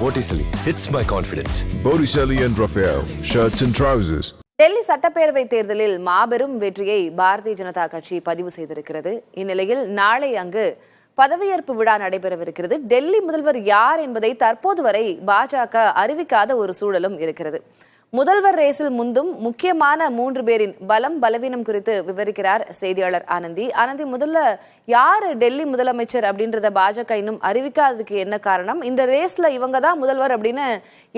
Botticelli hits my confidence. Botticelli and Raphael, shirts and trousers. Delhi சட்டப்பேரவை தேர்தலில் மாபெரும் வெற்றியை பாரதிய ஜனதா கட்சி பதிவு செய்திருக்கிறது. இந்நிலையில் நாளை அங்கு பதவியேற்பு விழா நடைபெறவிருக்கிறது. டெல்லி முதல்வர் யார் என்பதை தற்போது வரை பாஜக அறிவிக்காத ஒரு சூழலும் இருக்கிறது. முதல்வர் ரேஸில் முந்தும் முக்கியமான 3 பேரின் பலம் பலவீனம் குறித்து விவரிக்கிறார் செய்தியாளர் ஆனந்தி. முதல்ல யாரு டெல்லி முதலமைச்சர் அப்படின்றத பாஜக இன்னும் அறிவிக்காததுக்கு என்ன காரணம்? இந்த ரேஸ்ல இவங்க தான் முதல்வர் அப்படின்னு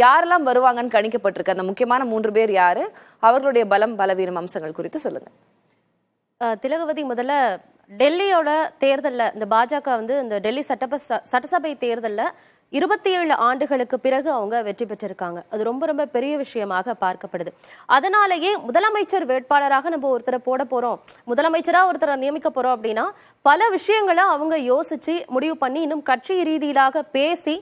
யாரெல்லாம் வருவாங்கன்னு கணிக்கப்பட்டிருக்கு? அந்த முக்கியமான 3 பேர் யாரு? அவர்களுடைய பலம் பலவீனம் அம்சங்கள் குறித்து சொல்லுங்க. திலகவதி, முதல்ல டெல்லியோட தேர்தலில் இந்த பாஜக வந்து இந்த டெல்லி சட்டசபை தேர்தலில் 27 ஆண்டுகளுக்கு பிறகு அவங்க வெற்றி பெற்றிருக்காங்க. அது ரொம்ப ரொம்ப பெரிய விஷயமாக பார்க்கப்படுது. அதனாலேயே முதலமைச்சர் வேட்பாளராக நம்ம ஒருத்தரை போட போறோம், முதலமைச்சரா ஒருத்தரை நியமிக்க போறோம் அப்படின்னா பல விஷயங்களை அவங்க யோசிச்சு முடிவு பண்ணி இன்னும் கட்சி ரீதியிலாக பேசி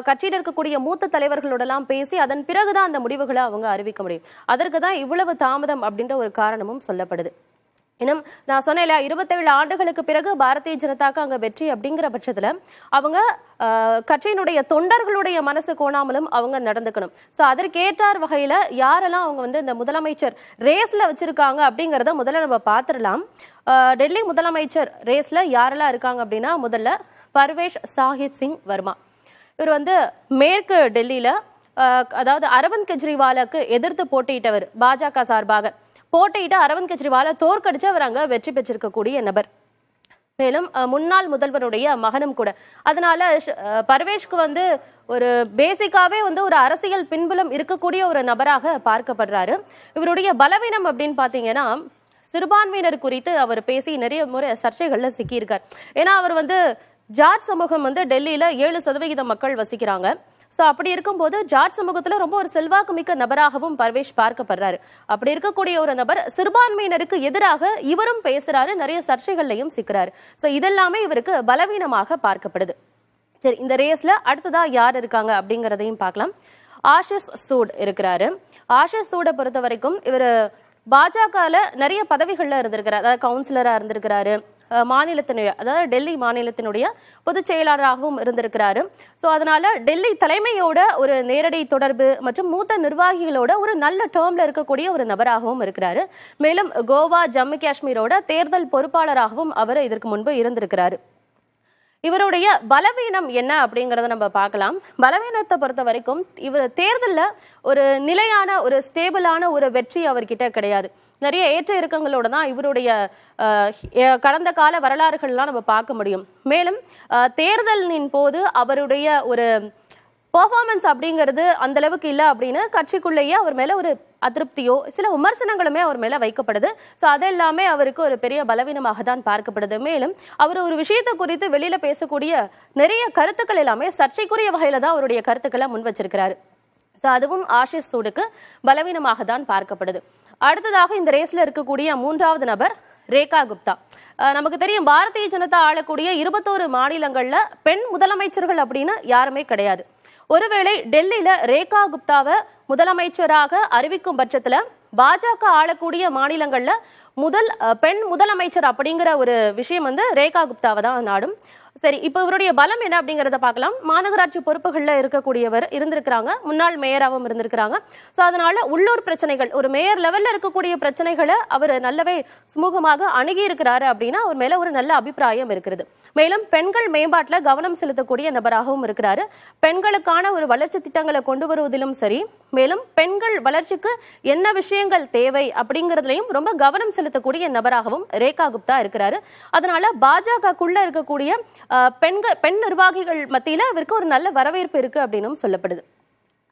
கட்சியில் இருக்கக்கூடிய மூத்த தலைவர்களோடலாம் பேசி அதன் பிறகுதான் அந்த முடிவுகளை அவங்க அறிவிக்க முடியும். அதற்கு தான் இவ்வளவு தாமதம் அப்படின்ற ஒரு காரணமும் சொல்லப்படுது. இன்னும் நான் சொன்னேன் இல்லையா, 27 ஆண்டுகளுக்கு பிறகு பாரதிய ஜனதாக்கு அங்க வெற்றி அப்படிங்கிற பட்சத்துல அவங்க கட்சியினுடைய தொண்டர்களுடைய மனசு கோணாமலும் அவங்க நடந்துக்கணும். ஸோ அதற்கேற்றார் வகையில யாரெல்லாம் அவங்க வந்து இந்த முதலமைச்சர் ரேஸ்ல வச்சிருக்காங்க அப்படிங்கிறத முதல்ல நம்ம பார்த்துடலாம். டெல்லி முதலமைச்சர் ரேஸ்ல யாரெல்லாம் இருக்காங்க அப்படின்னா, முதல்ல பர்வேஷ் சாஹிப் சிங் வர்மா. இவர் வந்து மேற்கு டெல்லியில அதாவது அரவிந்த் கெஜ்ரிவாலுக்கு எதிர்த்து போட்டியிட்டவர். பாஜக சார்பாக போட்டியிட்டு அரவிந்த் கெஜ்ரிவாலை தோற்கடிச்சு அவர் அங்க வெற்றி பெற்றிருக்கக்கூடிய நபர். மேலும் முன்னாள் முதல்வருடைய மகனும் கூட. அதனால பர்வேஷ்க்கு வந்து ஒரு பேசிக்காவே வந்து ஒரு அரசியல் பின்புலம் இருக்கக்கூடிய ஒரு நபராக பார்க்கப்படுறாரு. இவருடைய பலவீனம் அப்படின்னு பாத்தீங்கன்னா, சிறுபான்மையினர் குறித்து அவர் பேசி நிறைய முறை சர்ச்சைகள்ல சிக்கியிருக்கார். ஏன்னா அவர் வந்து ஜாட் சமூகம் வந்து டெல்லியில 7% மக்கள் வசிக்கிறாங்க. ஸோ அப்படி இருக்கும்போது ஜாட் சமூகத்துல ரொம்ப ஒரு செல்வாக்கு மிக்க நபராகவும் பர்வேஷ் பார்க்கப்படுறாரு. அப்படி இருக்கக்கூடிய ஒரு நபர் சிறுபான்மையினருக்கு எதிராக இவரும் பேசுறாரு, நிறைய சர்ச்சைகள்லையும் சிக்கிறாரு. ஸோ இதெல்லாமே இவருக்கு பலவீனமாக பார்க்கப்படுது. சரி, இந்த ரேஸ்ல அடுத்ததா யார் இருக்காங்க அப்படிங்கிறதையும் பார்க்கலாம். ஆஷிஷ் சூட் இருக்கிறாரு. ஆஷிஷ் சூடை பொறுத்த வரைக்கும் இவர் பாஜகல நிறைய பதவிகள்ல இருந்திருக்கிறார். அதாவது கவுன்சிலரா இருந்திருக்கிறாரு, மாநிலத்தினுடைய அதாவது டெல்லி மாநிலத்தினுடைய பொதுச் செயலாளராகவும் இருந்திருக்கிறாரு. ஸோ அதனால டெல்லி தலைமையோட ஒரு நேரடி தொடர்பு மற்றும் மூத்த நிர்வாகிகளோட ஒரு நல்ல டேர்ம்ல இருக்கக்கூடிய ஒரு நபராகவும் இருக்கிறாரு. மேலும் கோவா ஜம்மு காஷ்மீரோட தேர்தல் பொறுப்பாளராகவும் அவர் இதற்கு முன்பு இருந்திருக்கிறாரு. இவருடைய பலவீனம் என்ன அப்படிங்கறத நம்ம பார்க்கலாம். பலவீனத்தை பொறுத்த வரைக்கும் இவர் தேர்தலில் ஒரு நிலையான ஒரு ஸ்டேபிளான ஒரு வெற்றி அவர்கிட்ட கிடையாது. நிறைய ஏற்ற இறக்கங்களோட தான் இவருடைய கடந்த கால வரலாறுகள்லாம் நம்ம பார்க்க முடியும். மேலும் தேர்தலின் போது அவருடைய ஒரு பெர்ஃபார்மன்ஸ் அப்படிங்கிறது அந்த அளவுக்கு இல்லை அப்படின்னு கட்சிக்குள்ளேயே அவர் மேல ஒரு அதிருப்தியோ சில விமர்சனங்களுமே அவர் மேல வைக்கப்படுது. ஸோ அதெல்லாமே அவருக்கு ஒரு பெரிய பலவீனமாக தான் பார்க்கப்படுது. மேலும் அவர் ஒரு விஷயத்தை குறித்து வெளியில பேசக்கூடிய நிறைய கருத்துக்கள் எல்லாமே சர்ச்சைக்குரிய வகையில தான் அவருடைய கருத்துக்களை முன் வச்சிருக்கிறாரு. ஸோ அதுவும் ஆஷிஷ் சூடுக்கு பலவீனமாக தான் பார்க்கப்படுது. அடுத்ததாக இந்த ரேஸ்ல இருக்கக்கூடிய 3வது நபர் ரேகா குப்தா. நமக்கு தெரியும், பாரதிய ஜனதா ஆளக்கூடிய 21 மாநிலங்கள்ல பெண் முதலமைச்சர்கள் அப்படின்னு யாருமே கிடையாது. ஒருவேளை டெல்லியில ரேகா குப்தாவை முதலமைச்சராக அறிவிக்கும் பட்சத்துல பாஜக ஆளக்கூடிய மாநிலங்கள்ல முதல் பெண் முதலமைச்சர் அப்படிங்கிற ஒரு விஷயம் வந்து ரேகா குப்தாவை தான் நாடும். சரி, இப்போ இவருடைய பலம் என்ன அப்படிங்கறத பார்க்கலாம். மாநகராட்சி பொறுப்புகள்ல இருக்கக்கூடியவர் இருந்திருக்கிறாங்க, முன்னாள் மேயராகவும் இருந்திருக்கிறாங்க. ஸோ அதனால உள்ளூர் பிரச்சனைகள், ஒரு மேயர் லெவல்ல இருக்கக்கூடிய பிரச்சனைகளை அவர் நல்லாவே சுமூகமாக அணுகி இருக்கிறாரு அப்படின்னா அவர் மேல ஒரு நல்ல அபிப்பிராயம் இருக்கிறது. மேலும் பெண்கள் மேம்பாட்டுல கவனம் செலுத்தக்கூடிய நபராகவும் இருக்கிறாரு. பெண்களுக்கான ஒரு வளர்ச்சி திட்டங்களை கொண்டு வருவதிலும் சரி, மேலும் பெண்கள் வளர்ச்சிக்கு என்ன விஷயங்கள் தேவை அப்படிங்கிறதுலையும் ரொம்ப கவனம் செலுத்தக்கூடிய நபராகவும் ரேகா குப்தா இருக்கிறாரு. அதனால பாஜகக்குள்ள இருக்கக்கூடிய பெண் நிர்வாகிகள் மத்தியில இவருக்கு ஒரு நல்ல வரவேற்பு இருக்கு அப்படின்னு சொல்லப்படுது.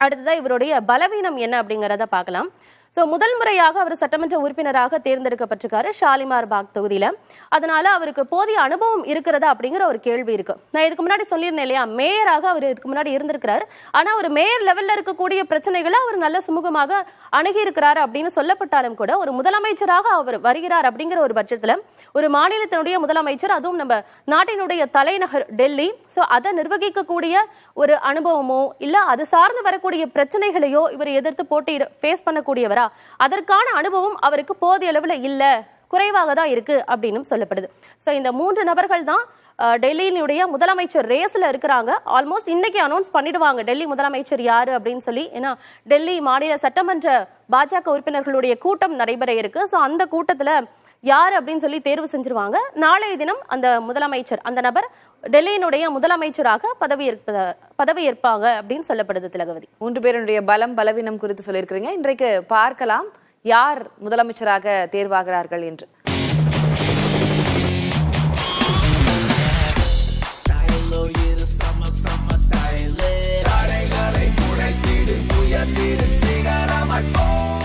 அடுத்ததான் இவருடைய பலவீனம் என்ன அப்படிங்கறத பார்க்கலாம். ஸோ முதல் முறையாக அவர் சட்டமன்ற உறுப்பினராக தேர்ந்தெடுக்கப்பட்டிருக்காரு ஷாலிமார் பாக் தொகுதியில. அதனால அவருக்கு போதிய அனுபவம் இருக்கிறதா அப்படிங்கிற ஒரு கேள்வி இருக்கு. நான் இதுக்கு முன்னாடி சொல்லியிருந்தேன் இல்லையா, மேயராக அவர் இதுக்கு முன்னாடி இருந்திருக்கிறாரு. ஆனா ஒரு மேயர் லெவல்ல இருக்கக்கூடிய பிரச்சனைகளை அவர் நல்ல சுமூகமாக அணுகி இருக்கிறாரு அப்படின்னு சொல்லப்பட்டாலும் கூட, ஒரு முதலமைச்சராக அவர் வருகிறார் அப்படிங்கிற ஒரு பட்சத்துல ஒரு மாநிலத்தினுடைய முதலமைச்சர், அதுவும் நம்ம நாட்டினுடைய தலைநகர் டெல்லி, ஸோ அதை நிர்வகிக்கக்கூடிய ஒரு அனுபவமோ இல்ல அது சார்ந்து வரக்கூடிய பிரச்சனைகளையோ இவர் எதிர்த்து போட்டியிட ஃபேஸ் பண்ணக்கூடியவரா, அதற்கான அனுபவம் அவருக்கு போதிய அளவுல இல்ல, குறைவாக தான் இருக்கு அப்படின்னு சொல்லப்படுது. ஸோ இந்த 3 நபர்கள் தான் டெல்லியினுடைய முதலமைச்சர் ரேஸ்ல இருக்கிறாங்க. ஆல்மோஸ்ட் இன்னைக்கு அனௌன்ஸ் பண்ணிடுவாங்க டெல்லி முதலமைச்சர் யாரு அப்படின்னு சொல்லி. ஏன்னா டெல்லி மாநில சட்டமன்ற பாஜக உறுப்பினர்களுடைய கூட்டம் நடைபெற இருக்கு. ஸோ அந்த கூட்டத்துல யாரு அப்படின்னு சொல்லி தேர்வு செஞ்சிருவாங்க. நாளைய தினம் அந்த முதலமைச்சர், அந்த நபர் டெல்லியினுடைய முதலமைச்சராக பதவியேற்பாங்க அப்படின்னு சொல்லப்படுது. திலகவதி, 3 பேருடைய பலம் பலவீனம் குறித்து சொல்லியிருக்கிறீங்க. இன்றைக்கு பார்க்கலாம் யார் முதலமைச்சராக தேர்வாகிறார்கள் என்று.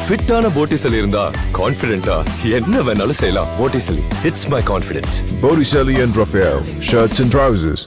ஃபிட்டான போட்டிசலி இருந்தா கான்ஃபிடென்ட்டா என்ன வேணாலும் செய்யலாம். Botticelli, it's my confidence. Botticelli and Raphael, shirts and trousers.